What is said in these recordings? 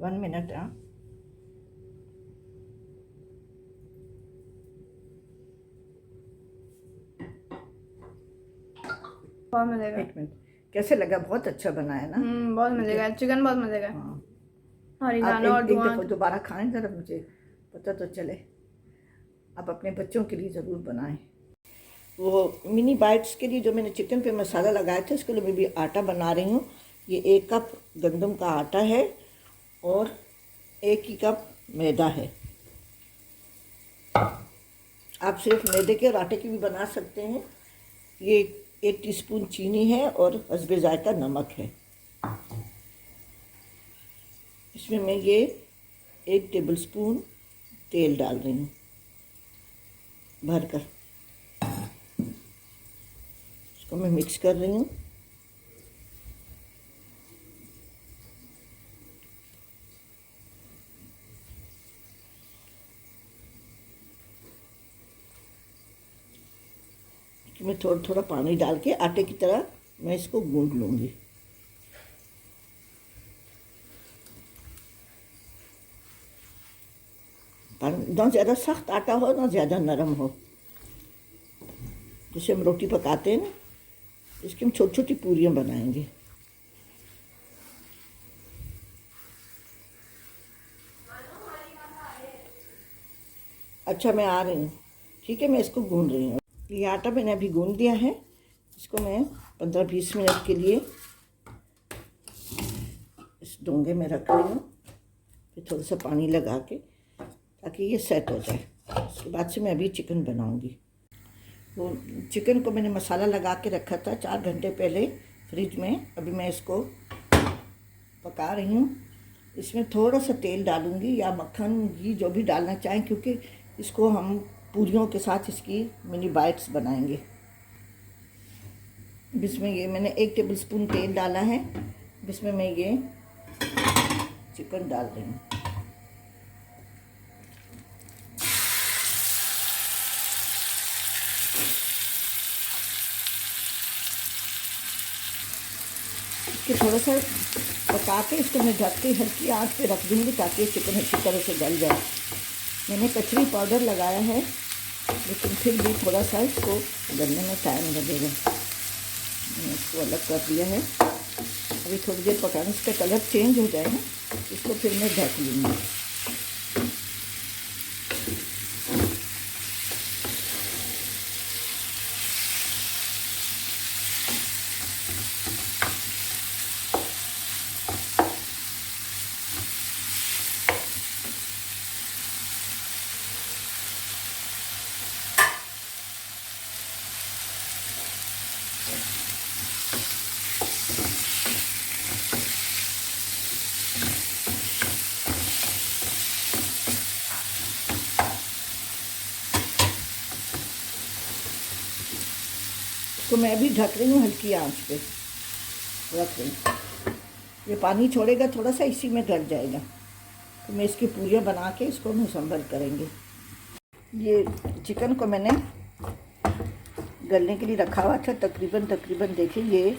1 minute. हाँ, बहुत मजे का। 1 मिनट। कैसे लगा? बहुत अच्छा बना है ना? बहुत मजे का, चिकन बहुत मजे का। हाँ, आप ऑरिगानो और एक धुआं। दफ़ा दोबारा खाएं ज़रा, मुझे पता तो चले। आप अपने बच्चों के लिए ज़रूर बनाएं। वो मिनी बाइट्स के लिए जो मैंने चिकन पे मसाला लगाया था, इसके लिए मैं भी आटा बना रही हूँ। ये 1 कप गंदम का आटा है और 1 ही कप मैदा है। आप सिर्फ मैदे के और आटे की भी बना सकते हैं। ये 1 टीस्पून चीनी है और हस्बे जायका नमक है। इसमें मैं ये 1 टेबलस्पून तेल डाल रही हूँ भरकर। इसको मैं मिक्स कर रही हूँ। मैं थोड़ा थोड़ा पानी डाल के आटे की तरह मैं इसको गूंद लूँगी। ना ज़्यादा सख्त आटा हो ना ज़्यादा नरम हो। जैसे हम रोटी पकाते हैं ना, इसकी हम छोटी छोटी पूरियाँ बनाएंगे। अच्छा, मैं आ रही हूँ। ठीक है, मैं इसको गूंद रही हूँ। ये आटा मैंने अभी गूंद दिया है। इसको मैं 15-20 मिनट के लिए इस डोंगे में रख रही हूँ, फिर थोड़ा सा पानी लगा के, ताकि ये सेट हो जाए। उसके बाद से मैं अभी चिकन बनाऊँगी। वो चिकन को मैंने मसाला लगा के रखा था 4 घंटे पहले फ्रिज में। अभी मैं इसको पका रही हूँ। इसमें थोड़ा सा तेल डालूँगी या मक्खन, घी, जो भी डालना चाहें, क्योंकि इसको हम पूरियों के साथ इसकी मिनी बाइट्स बनाएंगे। इसमें ये मैंने 1 टेबलस्पून तेल डाला है। इसमें मैं ये चिकन डाल रही हूँ। इसके थोड़ा सा पका के इसको मैं ढक के हल्की आंच पे रख दूँगी, ताकि चिकन अच्छी तरह से गल जाए। मैंने कचरी पाउडर लगाया है, लेकिन फिर भी थोड़ा सा इसको गलने में टाइम लगेगा। मैंने इसको अलग कर दिया है। अभी थोड़ी देर पकाने, इसका कलर चेंज हो जाए ना, इसको फिर मैं ढक लूँगी। तो मैं भी ढक रही हूँ, हल्की आंच पे रख रही हूँ। ये पानी छोड़ेगा थोड़ा सा, इसी में गल जाएगा। तो मैं इसकी पूरियाँ बना के इसको मुसम्बर करेंगे। ये चिकन को मैंने गलने के लिए रखा हुआ था। तकरीबन देखिए ये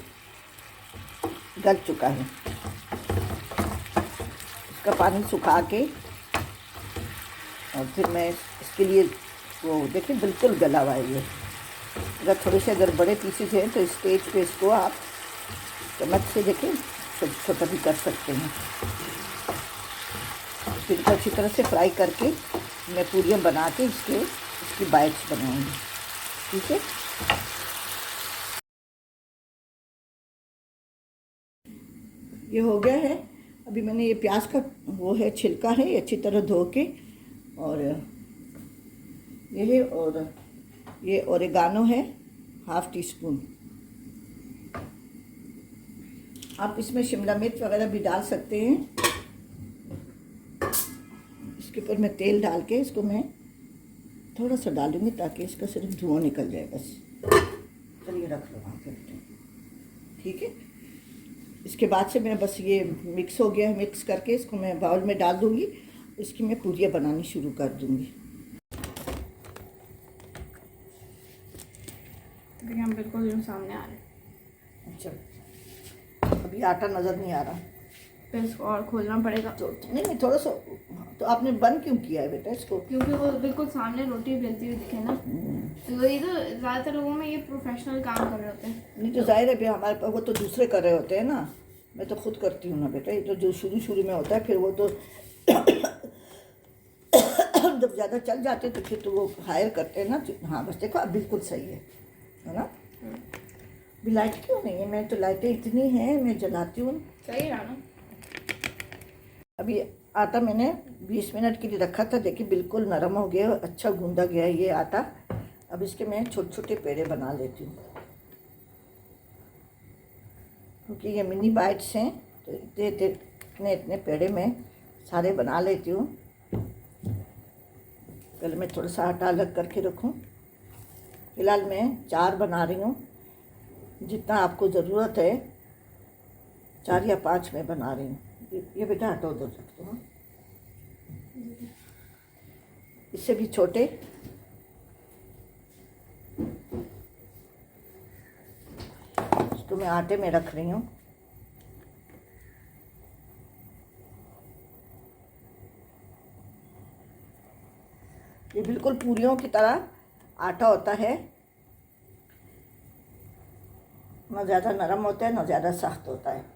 गल चुका है। इसका पानी सुखा के और फिर मैं इसके लिए, वो देखिए बिल्कुल गला हुआ है ये। अगर बड़े पीसेज हैं तो इस स्टेज पे इसको आप चम्मच से देखिए छोटा छोटा भी कर सकते हैं। फिर इसको अच्छी तरह से फ्राई करके मैं पूरियाँ बना के इसकी बाइट्स बनाऊंगी। ठीक है, ये हो गया है। अभी मैंने ये प्याज का वो है छिलका है, ये अच्छी तरह धो के, और ये है, और ये ओरिगानो है 1/2 टीस्पून। आप इसमें शिमला मिर्च वगैरह भी डाल सकते हैं। इसके ऊपर मैं तेल डाल के इसको मैं थोड़ा सा डालूंगी, ताकि इसका सिर्फ धुआं निकल जाए बस। चलिए रख लो वहाँ पे। ठीक है, इसके बाद से मैं बस ये मिक्स हो गया है, मिक्स करके इसको मैं बाउल में डाल दूँगी। इसकी मैं पूरियाँ बनानी शुरू कर दूँगी। देखिए हम बिल्कुल जो सामने आ रहे हैं। अच्छा, अभी आटा नज़र नहीं आ रहा। फिर इसको और खोलना पड़ेगा। तो नहीं नहीं, थोड़ा सा। तो आपने बंद क्यों किया है बेटा इसको? क्योंकि वो बिल्कुल सामने रोटी बेलती हुई दिखे ना। तो ये तो ज़्यादातर लोगों में ये प्रोफेशनल काम कर रहे होते हैं। नहीं तो जाहिर है भी हमारे पास, वो तो दूसरे कर रहे होते हैं ना, मैं तो खुद करती हूँ ना बेटा। ये तो जो शुरू शुरू में होता है, फिर वो तो जब ज़्यादा चल जाते हैं तो फिर तो वो हायर करते हैं ना। हाँ बस देखो, अब बिल्कुल सही है ना। भी लाइट क्यों नहीं है? मैं तो लाइटें इतनी हैं, मैं जलाती हूँ। सही है ना। अभी आटा मैंने 20 मिनट के लिए रखा था, देखिए बिल्कुल नरम हो गया, अच्छा गूंदा गया है ये आटा। अब इसके मैं छोटे छोटे पेड़े बना लेती हूँ, क्योंकि ये मिनी बाइट्स हैं, तो इतने इतने पेड़े मैं सारे बना लेती हूँ। पहले मैं थोड़ा सा आटा अलग करके रखूँ। फिलहाल मैं 4 बना रही हूँ, जितना आपको ज़रूरत है 4 या 5 मैं बना रही हूँ। ये बेटा आटा उधर रख दो। इससे भी छोटे इसको मैं आटे में रख रही हूँ। ये बिल्कुल पूरियों की तरह आटा होता है, ना ज़्यादा नरम होता है ना ज़्यादा सख्त होता है।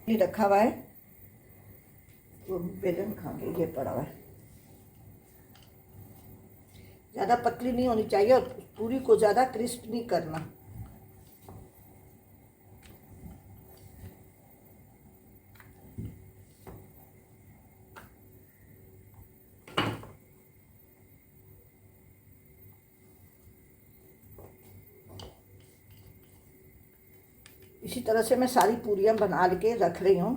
ये रखा हुआ है, वो बेलन खाएंगे, ये पड़ा हुआ है। ज़्यादा पतली नहीं होनी चाहिए और पूरी को ज़्यादा क्रिस्प नहीं करना। इसी तरह से मैं सारी पूरियाँ बना के रख रही हूँ।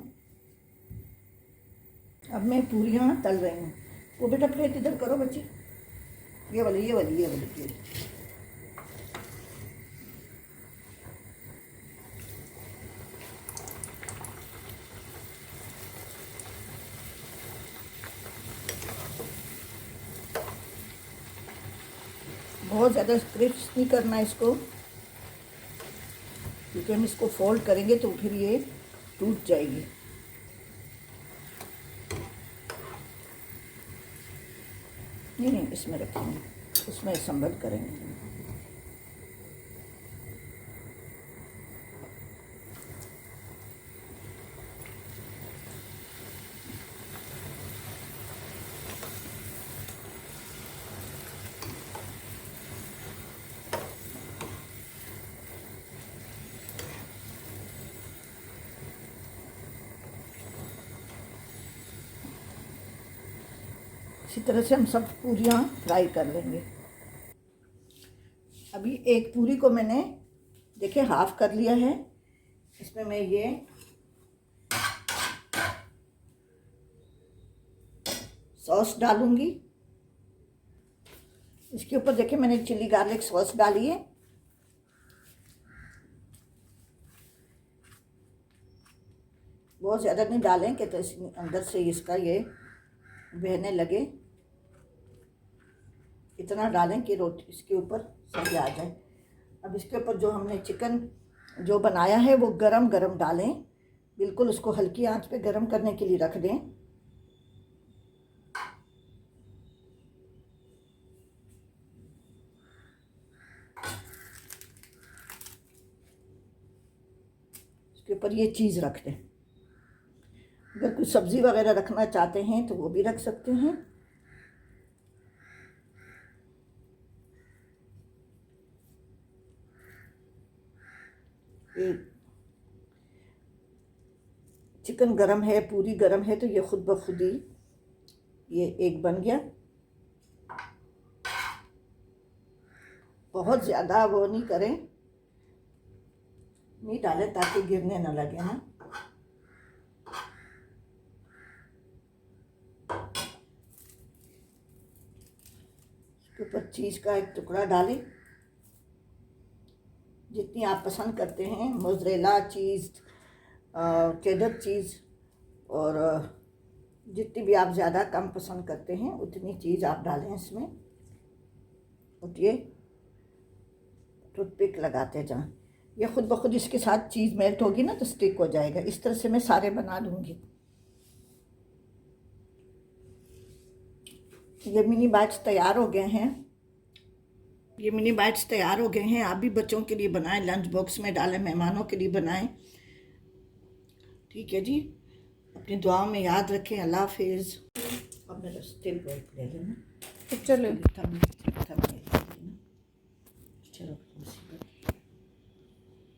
अब मैं पूरियाँ तल रही हूँ। वो बेटा प्लेट इधर करो बच्ची, ये वाली ये वाली ये वाली प्लेट। बहुत ज़्यादा क्रिस्प नहीं करना इसको, क्योंकि हम इसको फोल्ड करेंगे तो फिर ये टूट जाएगी। नहीं नहीं, इसमें रखेंगे, उसमें संभल करेंगे। इसी तरह से हम सब पूरियाँ फ्राई कर लेंगे। अभी एक पूरी को मैंने देखिए हाफ कर लिया है। इसमें मैं ये सॉस डालूंगी। इसके ऊपर देखिए मैंने चिली गार्लिक सॉस डाली है। बहुत ज़्यादा नहीं डालें कि तो अंदर से इसका ये बहने लगे। इतना डालें कि रोटी इसके ऊपर सही आ जाए। अब इसके ऊपर जो हमने चिकन जो बनाया है वो गरम गरम डालें, बिल्कुल उसको हल्की आंच पे गरम करने के लिए रख दें। इसके ऊपर ये चीज़ रख दें। अगर कुछ सब्ज़ी वगैरह रखना चाहते हैं तो वो भी रख सकते हैं। चिकन गरम है, पूरी गरम है, तो ये खुद ब खुद ही ये एक बन गया। बहुत ज़्यादा वो नहीं करें, नहीं डालें ताकि गिरने ना लगे ना। चीज़ का एक टुकड़ा डालें, जितनी आप पसंद करते हैं, मोज़रेला चीज़, चेडर चीज़, और जितनी भी आप ज़्यादा कम पसंद करते हैं उतनी चीज़ आप डालें इसमें। उठिए, टूथपिक लगाते जाएं, ये खुद ब खुद इसके साथ चीज़ मेल्ट होगी ना तो स्टिक हो जाएगा। इस तरह से मैं सारे बना लूँगी। ये मिनी बाइट्स तैयार हो गए हैं। ये मिनी बाइट्स तैयार हो गए हैं। आप भी बच्चों के लिए बनाएं, लंच बॉक्स में डालें, मेहमानों के लिए बनाएं। ठीक है जी, अपनी दुआओं में याद रखें। अल्लाह हाफिज़। अब मेरा स्टिल बॉल ले लेना। चलो थम ले लेना। चलो।